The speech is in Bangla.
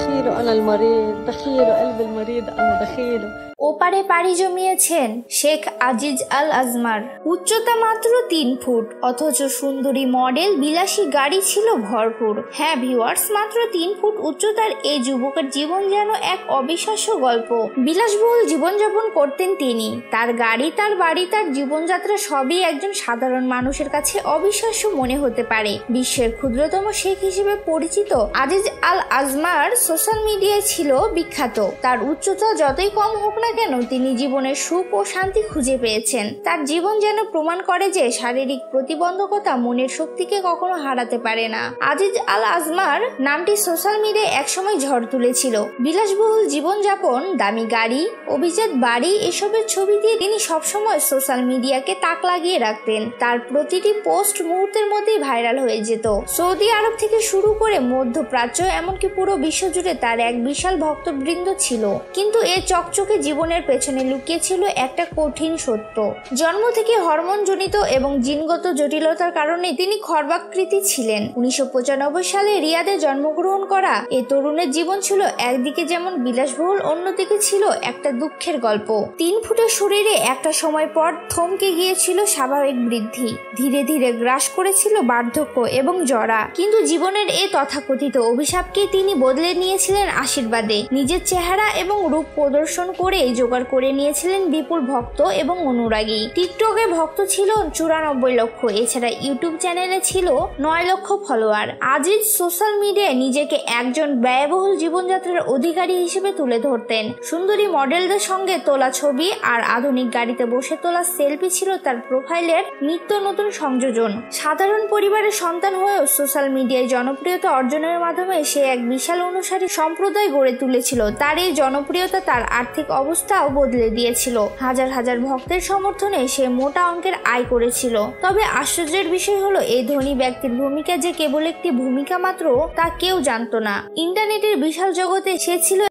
دخيله أنا المريض، دخيله قلب المريض أنا دخيله। ওপারে পাড়ি জমিয়েছেন শেখ আজিজ আল আজমার। উচ্চতা মাত্র 3 ফুট, অথচ সুন্দরী মডেল, বিলাসী গাড়ি ছিল ভরপুর। হ্যাঁ ভিউয়ার্স, মাত্র 3 ফুট উচ্চতার এই যুবকের জীবন যেন এক অবিশ্বাস্য গল্প। বিলাসবহুল জীবনযাপন করতেন তিনি। তার গাড়ি, তার বাড়ি, তার জীবনযাত্রা সবই একজন সাধারণ মানুষের কাছে অবিশ্বাস্য মনে হতে পারে। বিশ্বের ক্ষুদ্রতম শেখ হিসেবে পরিচিত আজিজ আল আজমার সোশ্যাল মিডিয়ায় ছিল বিখ্যাত। তার উচ্চতা যতই কম হোক না কেন, তিনি জীবনের সুখ ও শান্তি খুঁজে পেয়েছেন। তার জীবন যেন প্রমাণ করে যে শারীরিক প্রতিবন্ধকতা মনের শক্তিকে কখনো হারাতে পারে না। আজিজ আল আজমার নামটি সোশ্যাল মিডিয়ায় একসময় ঝড় তুলেছিল। বিলাসবহুল জীবনযাপন, দামি গাড়ি, অভিজাত বাড়ি, এসবের ছবি দিয়ে তিনি সবসময় সোশ্যাল মিডিয়াকে তাক লাগিয়ে রাখতেন। তার প্রতিটি পোস্ট মুহূর্তের মধ্যেই ভাইরাল হয়ে যেত। সৌদি আরব থেকে শুরু করে মধ্যপ্রাচ্য, এমনকি পুরো বিশ্বজুড়ে তার এক বিশাল ভক্তবৃন্দ ছিল। কিন্তু এ চকচকে জীবনের পেছনে লুকিয়ে ছিল একটা কঠিন সত্য। জন্ম থেকে হরমোনজনিত এবং জিনগত জটিলতার কারণে তিনি খর্বাকৃতি ছিলেন। 1995 সালে রিয়াদে জন্মগ্রহণ করা এই তরুণের জীবন ছিল একদিকে যেমন বিলাসবহুল, অন্যদিকে ছিল একটা দুঃখের গল্প। 3 ফুটের শরীরে একটা সময় পর থমকে গিয়েছিল স্বাভাবিক বৃদ্ধি। ধীরে ধীরে গ্রাস করেছিল বার্ধক্য এবং জরা। কিন্তু জীবনের এই তথাকথিত অভিশাপকে তিনি বদলে নিয়েছিলেন আশীর্বাদে। নিজের চেহারা এবং রূপ প্রদর্শন করে জোগাড় করে নিয়েছিলেন বিপুল ভক্ত এবং অনুরাগী। টিকটকে ভক্ত ছিল 94 লক্ষ। এছাড়া ইউটিউব চ্যানেলে ছিল 9 লক্ষ ফলোয়ার। আজিজ সোশ্যাল মিডিয়ায় নিজেকে একজন ব্যয়বহুল জীবনযাত্রার অধিকারী হিসেবে তুলে ধরতেন। সুন্দরী মডেলদের সঙ্গে তোলা ছবি আর আধুনিক গাড়িতে বসে তোলা সেলফি ছিল তার প্রোফাইলের নিত্য নতুন সংযোজন। সাধারণ পরিবারের সন্তান হয়েও সোশ্যাল মিডিয়ায় জনপ্রিয়তা অর্জনের মাধ্যমে সে এক বিশাল অনুসারী সম্প্রদায় গড়ে তুলেছিল। তার এই জনপ্রিয়তা তার আর্থিক অবস্থাও বদলে দিয়েছিল। হাজার হাজার ভক্তের সমর্থনে সে মোটা অঙ্কের আয় করেছিল। তবে আশ্চর্যের বিষয় হলো, এই ধনী ব্যক্তির ভূমিকা যে কেবল একটি ভূমিকা মাত্র তা কেউ জানতো না। ইন্টারনেটের বিশাল জগতে সে ছিল